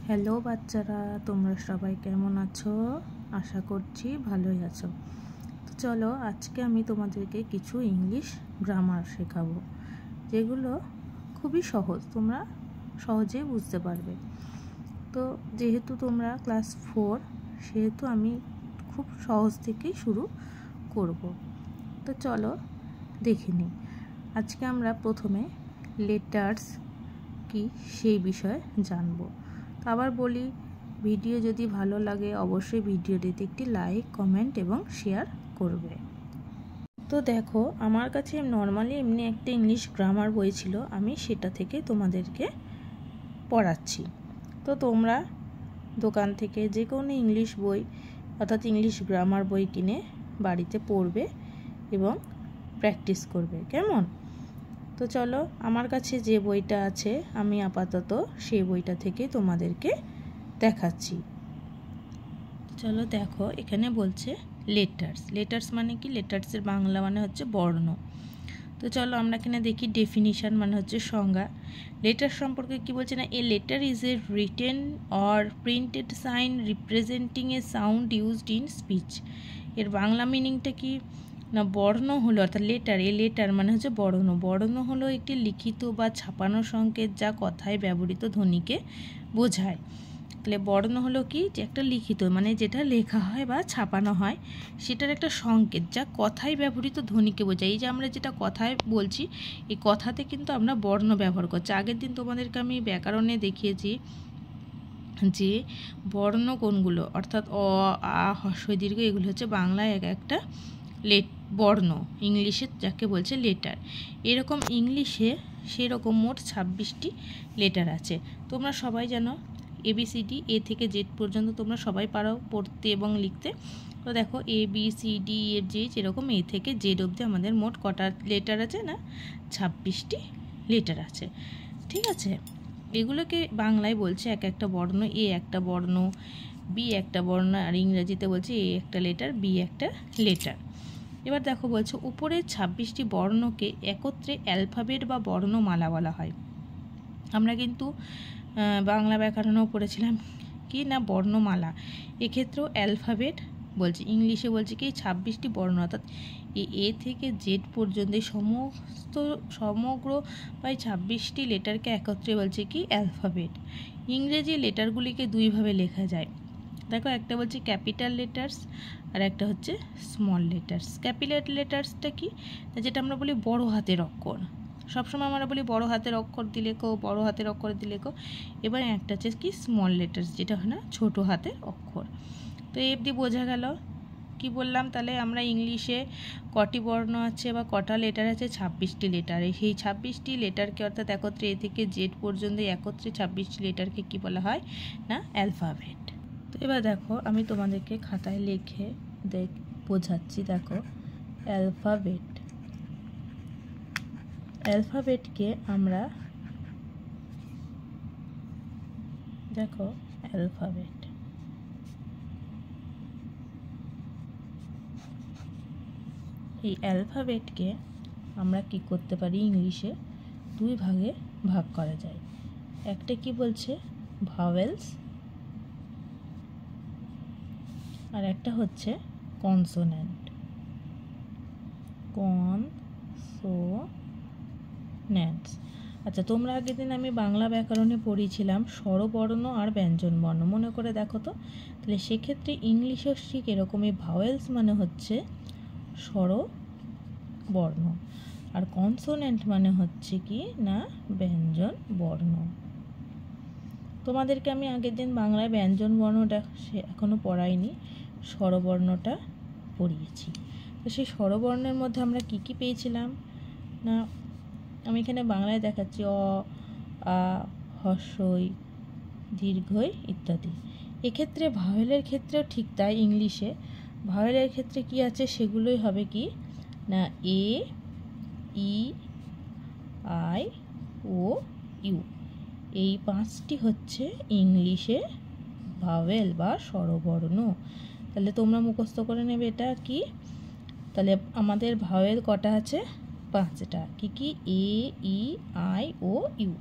Hello বাচ্চারা, তোমরা সবাই কেমন আছো? আশা করছি ভালোই আছো। তো চলো, আজকে আমি তোমাদেরকে কিছু ইংলিশ গ্রামার শেখাবো, যেগুলো খুবই সহজ, তোমরা সহজে বুঝতে পারবে। তো যেহেতু তোমরা ক্লাস 4, সেহেতু আমি খুব সহজ থেকেই শুরু করব। তো চলো দেখে নিই। আজকে আমরা প্রথমে লেটার্স কি সেই বিষয়ে জানবো। আবার বলি, ভিডিও যদি ভালো লাগে অবশ্যই ভিডিওটিতে একটি লাইক, কমেন্ট এবং শেয়ার করবে। তো দেখো, আমার কাছে নর্মালি এমনি একটা ইংলিশ গ্রামার বই ছিল, আমি সেটা থেকে তোমাদেরকে পড়াচ্ছি। তো তোমরা দোকান থেকে যে কোনো ইংলিশ বই অর্থাৎ ইংলিশ গ্রামার বই কিনে বাড়িতে পড়বে এবং প্র্যাকটিস করবে, কেমন? তো চলো, আমার কাছে যে বইটা আছে আমি আপাতত সেই বইটা থেকে তোমাদেরকে দেখাচ্ছি। চলো দেখো, এখানে বলছে লেটার্স। লেটার্স মানে কি? লেটার্সের বাংলা মানে হচ্ছে বর্ণ। তো চলো আমরা এখানে দেখি ডেফিনিশন মানে হচ্ছে সংজ্ঞা। লেটার সম্পর্কে কি বলছে না, a letter is a written or printed sign representing a sound used in speech. এর বাংলা মিনিংটা কি না, বর্ণ হলো অর্থাৎ লেটার, এ লেটার মানে হচ্ছে বর্ণ। বর্ণ হলো একটি লিখিত বা ছাপানো সংকেত যা কথায় ব্যবহৃত ধ্বনিকে বোঝায়। তাহলে বর্ণ হলো কি, যে একটা লিখিত মানে যেটা লেখা হয় বা ছাপানো হয় সেটার একটা সংকেত যা কথায় ব্যবহৃত ধ্বনিকে বোঝায়। এই যে আমরা যেটা কথায় বলছি, এই কথাতে কিন্তু আমরা বর্ণ ব্যবহার করছি। আগের দিন তোমাদেরকে আমি ব্যাকরণে দেখিয়েছি যে বর্ণ কোনগুলো, অর্থাৎ অ, আ, হ্রস্ব ই, দীর্ঘ, এগুলো হচ্ছে বাংলায় এক একটা বর্ণ, ইংলিশে যাকে বলছে লেটার। এরকম ইংলিশে সেরকম মোট 26টি লেটার আছে। তোমরা সবাই জানো ABCD, এ থেকে জেড পর্যন্ত তোমরা সবাই পারো পড়তে এবং লিখতে। তো দেখো ABCDEFG এরকম এ থেকে জেড অবধি আমাদের মোট কটা লেটার আছে না, 26টি লেটার আছে। ঠিক আছে, এগুলোকে বাংলায় বলছে এক একটা বর্ণ। এ একটা বর্ণ, বি একটা বর্ণ, আর ইংরেজিতে বলছে এ একটা লেটার, বি একটা লেটার। এবার দেখো বলছে উপরের 26টি বর্ণকে একত্রে অ্যালফাবেট বা বর্ণমালা বলা হয়। আমরা কিন্তু বাংলা ব্যাকরণও পড়েছিলাম কি না, বর্ণমালা। এক্ষেত্রেও অ্যালফাবেট বলছে, ইংলিশে বলছে কি 26টি বর্ণ, অর্থাৎ এ থেকে জেড পর্যন্ত সমগ্র প্রায় 26টি লেটারকে একত্রে বলছে কি অ্যালফাবেট। ইংরেজি লেটারগুলিকে দুইভাবে লেখা যায়। দেখো, একটা বলছে ক্যাপিটাল লেটার্স আর একটা হচ্ছে স্মল লেটার্স। ক্যাপিটাল লেটার্সটা কি, যেটা আমরা বলি বড় হাতের অক্ষর। সবসময় আমরা বলি বড় হাতের অক্ষর দিয়ে লেখো, বড় হাতের অক্ষর দিয়ে লেখো। এবার একটা হচ্ছে কি স্মল লেটার্স, যেটা হয় না ছোটো হাতের অক্ষর। তো এই অবধি বোঝা গেল কি বললাম। তাহলে আমরা ইংলিশে কটি বর্ণ আছে বা কটা লেটার আছে? 26টি লেটার। সেই 26টি লেটারকে অর্থাৎ একত্রে এ থেকে জেড পর্যন্ত একত্রে 26টি লেটারকে কি বলা হয় না, অ্যালফাবেট। তো এবার দেখো, আমি তোমাদেরকে খাতায় লিখে বোঝাচ্ছি। দেখো, অ্যালফাবেট, অ্যালফাবেটকে আমরা দেখো অ্যালফাবেট, এই অ্যালফাবেটকে আমরা কি করতে পারি, ইংলিশে দুই ভাগে ভাগ করা যায়। একটা কি বলছে ভাওয়েলস, আর একটা হচ্ছে কনসোন্যান্ট। কনসোন্যান্টস। আচ্ছা, তোমরা আগের দিন আমি বাংলা ব্যাকরণে পড়িয়েছিলাম স্বরবর্ণ আর ব্যঞ্জন বর্ণ, মনে করে দেখো তো। তাহলে সেক্ষেত্রে ইংলিশেও ঠিক এরকমই, ভাওয়েলস মানে হচ্ছে স্বরবর্ণ আর কনসোন্যান্ট মানে হচ্ছে কি না, ব্যঞ্জন বর্ণ। তোমাদেরকে আমি আগের দিন বাংলায় ব্যঞ্জন বর্ণটা এখনও পড়াইনি, স্বরবর্ণটা পড়িয়েছি। তো সেই স্বরবর্ণের মধ্যে আমরা কি কি পেয়েছিলাম না, আমি এখানে বাংলায় দেখাচ্ছি অ, আ, হ্রস্ব ই, দীর্ঘ ই ইত্যাদি। এক্ষেত্রে ভাওয়েলের ক্ষেত্রেও ঠিক তাই। ইংলিশে ভাওয়েলের ক্ষেত্রে কি আছে, সেগুলোই হবে কি না, এ, ই, আই, ও, ইউ। এই 5টি হচ্ছে ইংলিশে ভাওয়েল বা স্বরবর্ণ। তাহলে তোমরা মুখস্থ করে নেবে এটা কি। তাহলে আমাদের ভাওয়েল কটা আছে? 5টা। কি কি? এ, ই, আই, ও, ইউ।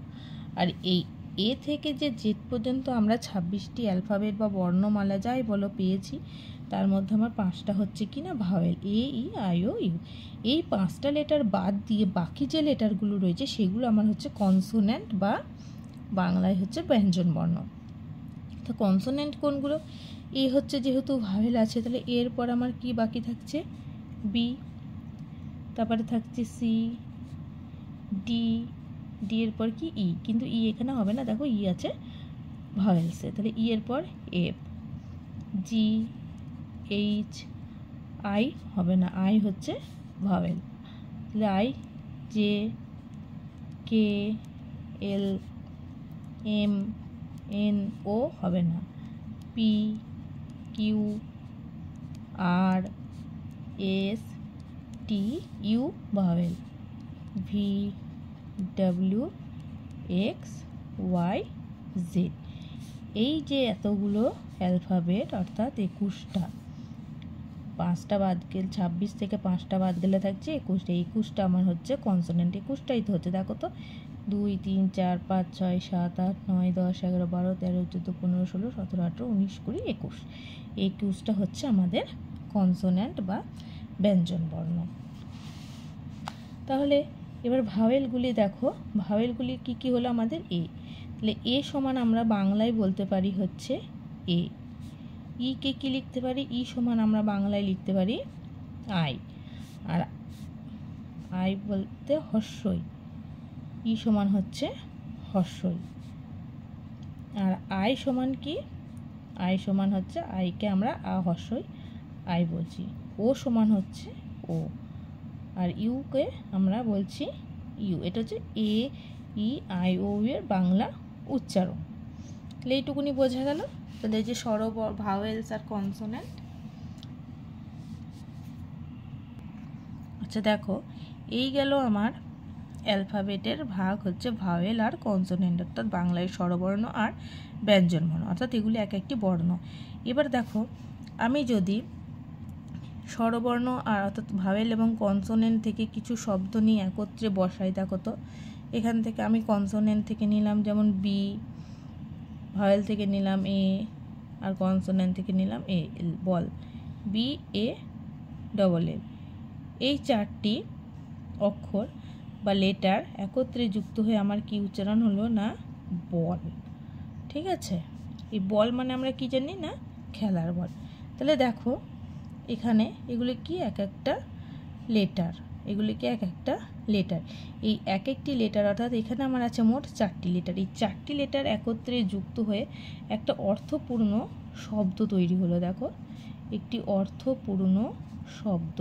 আর এই এ থেকে যে জেড পর্যন্ত আমরা 26টি অ্যালফাবেট বা বর্ণমালা যাই বলো পেয়েছি, তার মধ্যে আমার 5টা হচ্ছে কি না vowel, A E I O U. এই 5টা লেটার বাদ দিয়ে বাকি যে লেটারগুলো রয়েছে সেগুলো আমার হচ্ছে কনসোনেন্ট বা বাংলায় হচ্ছে ব্যঞ্জন বর্ণ। তো কনসোনেন্ট কোনগুলো? এ হচ্ছে যেহেতু ভাওয়েল আছে, তাহলে এরপর আমার কি বাকি থাকছে? বি, তারপরে থাকছে সি, ডি, ডি এর পর কি ই, কিন্তু ই এখানে হবে না, দেখো ই আছে ভাওয়েলসে, তাহলে ই এর পর এফ, জি, এইচ, আই হবে না, আই হচ্ছে ভাওয়েল, তাহলে I, J, K, L, M, N, O হবে না, P, Q, R, S, T, U vowel, V, W, X, Y, Z. এই যে এতগুলো অ্যালফাবেট অর্থাৎ 21টা, 5টা বাদ গেলে 26 থেকে 5টা বাদ গেলে থাকছে 21টা। 21টা আমার হচ্ছে কনসোনেন্ট, 21টাই তো হচ্ছে, দেখো তো 2 3 4 5 6 7 8 9 10 11 12 13 14 15 16 17 18 19 20 21। 21টা হচ্ছে আমাদের কনসোনেন্ট বা ব্যঞ্জন বর্ণ। তাহলে এবার ভাওয়েলগুলি দেখো, ভাওয়েলগুলি কি কি হলো আমাদের? এ, তাহলে এ সমান আমরা বাংলায় বলতে পারি হচ্ছে এ। ই কে কি লিখতে পারি? ই সমান আমরা বাংলায় লিখতে পারি আই, আর আই বলতে হর্ষই, ই সমান হচ্ছে হর্ষই। আর আই সমান কি? আই সমান হচ্ছে, আইকে আমরা আ হর্ষই আই বলছি। ও সমান হচ্ছে ও, আর ইউকে আমরা বলছি ইউ। এটা হচ্ছে এ ই আই ও এর বাংলা উচ্চারণ। তাহলে এইটুকুনি বোঝা গেল। তাহলে এই যে ভাওয়েলস আর কনসোনেন্ট। আচ্ছা দেখো, এই গেল আমার অ্যালফাবেটের ভাগ হচ্ছে ভাওয়েল আর কনসোনেন্ট, অর্থাৎ বাংলায় স্বরবর্ণ আর ব্যঞ্জনবর্ণ, অর্থাৎ এগুলি এক একটি বর্ণ। এবার দেখো, আমি যদি স্বরবর্ণ আর অর্থাৎ ভাওয়েল এবং কনসোনেন্ট থেকে কিছু শব্দ নিয়ে একত্রে বসাই, দেখো তো এখান থেকে আমি কনসোনেন্ট থেকে নিলাম যেমন বি, ভাওয়েল থেকে নিলাম এ, আর কনসোনেন্ট থেকে নিলাম এ, বল, বি এ ডবল এল। এই 4টি অক্ষর বা লেটার একত্রে যুক্ত হয়ে আমার কি উচ্চারণ হলো? না বল। ঠিক আছে, এই বল মানে আমরা কি জানি? না খেলার বল। তাহলে দেখো এখানে এগুলি কি এক একটা লেটার, এগুলিকে এক একটা লেটার। এই এক একটি লেটার অর্থাৎ এখানে আমার আছে মোট 4টি লেটার। এই 4টি লেটার একত্রে যুক্ত হয়ে একটা অর্থপূর্ণ শব্দ তৈরি হলো। দেখো, একটি অর্থপূর্ণ শব্দ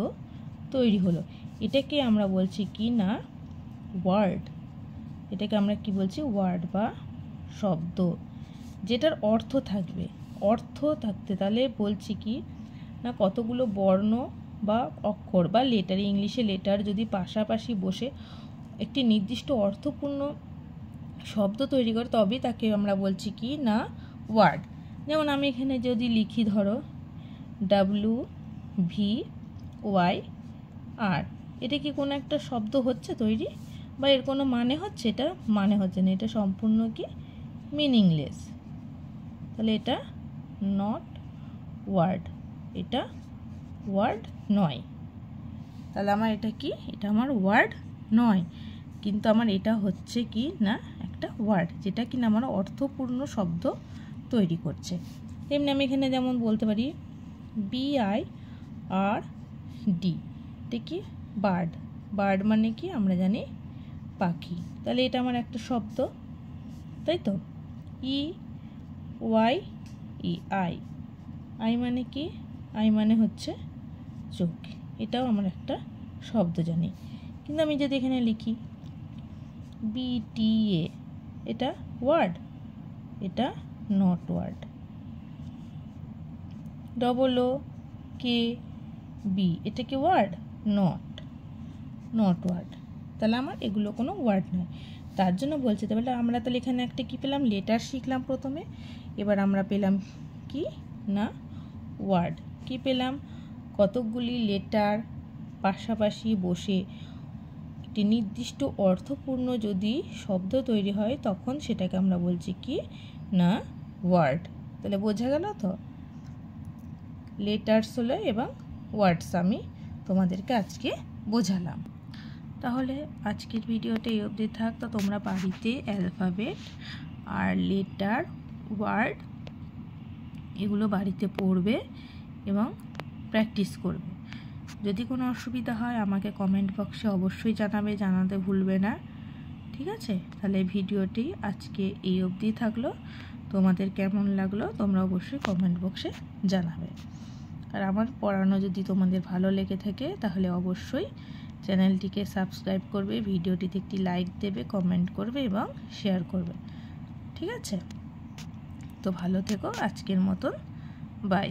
তৈরি হলো। এটাকে আমরা বলছি কি? না ওয়ার্ড। এটাকে আমরা কি বলছি? ওয়ার্ড বা শব্দ, যেটার অর্থ থাকবে। অর্থ থাকতে তাহলে বলছি কি না, কতগুলো বর্ণ বা অক্ষর বা লেটার, ইংলিশে লেটার যদি পাশাপাশি বসে একটি নির্দিষ্ট অর্থপূর্ণ শব্দ তৈরি করে, তবেই তাকে আমরা বলছি কি? না ওয়ার্ড। যেমন আমি এখানে যদি লিখি, ধরো ডাব্লিউ ভি ওয়াই আর, এটা কি কোনো একটা শব্দ হচ্ছে তৈরি বা এর কোনো মানে হচ্ছে? এটা মানে হচ্ছে না, এটা সম্পূর্ণ কি মিনিংলেস। তাহলে এটা নট ওয়ার্ড, এটা ওয়ার্ড নয়। তাহলে আমার এটা কি? এটা আমার ওয়ার্ড নয়, কিন্তু আমার এটা হচ্ছে কি না একটা ওয়ার্ড, যেটা কিনা আমার অর্থপূর্ণ শব্দ তৈরি করছে। তেমনি আমি এখানে যেমন বলতে পারি BIRD, এটা কি? বার্ড। বার্ড মানে কি? আমরা জানি পাখি। তাহলে এটা আমার একটা শব্দ, তাই তো। EYE আই, আই মানে কি? আই মানে হচ্ছে চোখ, এটাও আমার একটা শব্দ জানি। কিন্তু আমি যদি এখানে লিখি BTA, এটা ওয়ার্ড? এটা নট ওয়ার্ড। OOKB, এটা কি ওয়ার্ড? Not word. তাহলে আমার এগুলো কোনো ওয়ার্ড নয়। তার জন্য বলছে, তাহলে আমরা তাহলে এখানে একটা কি পেলাম? লেটার শিখলাম প্রথমে। এবার আমরা পেলাম কি? না ওয়ার্ড। কি পেলাম? কতকগুলি লেটার পাশাপাশি বসে একটি নির্দিষ্ট অর্থপূর্ণ যদি শব্দ তৈরি হয় তখন সেটাকে আমরা বলছি কি না ওয়ার্ড। তাহলে বোঝা গেল তো, লেটার্স হলো এবং ওয়ার্ডস আমি তোমাদেরকে আজকে বোঝালাম। তাহলে আজকের ভিডিওটা এই অবধি থাক। তো তোমরা বাড়িতে অ্যালফাবেট আর লেটার, ওয়ার্ড এগুলো বাড়িতে পড়বে এবং প্র্যাকটিস করবে। যদি কোনো অসুবিধা হয় আমাকে কমেন্ট বক্সে অবশ্যই জানাবে, জানাতে ভুলবে না, ঠিক আছে? তাহলে ভিডিওটি আজকে এই অবধি থাকলো। তোমাদের কেমন লাগলো তোমরা অবশ্যই কমেন্ট বক্সে জানাবে। আর আমার পড়ানো যদি তোমাদের ভালো লেগে থাকে তাহলে অবশ্যই চ্যানেলটিকে সাবস্ক্রাইব করবে, ভিডিওটিতে একটি লাইক দেবে, কমেন্ট করবে এবং শেয়ার করবে, ঠিক আছে? তো ভালো থেকো, আজকের মতন বাই।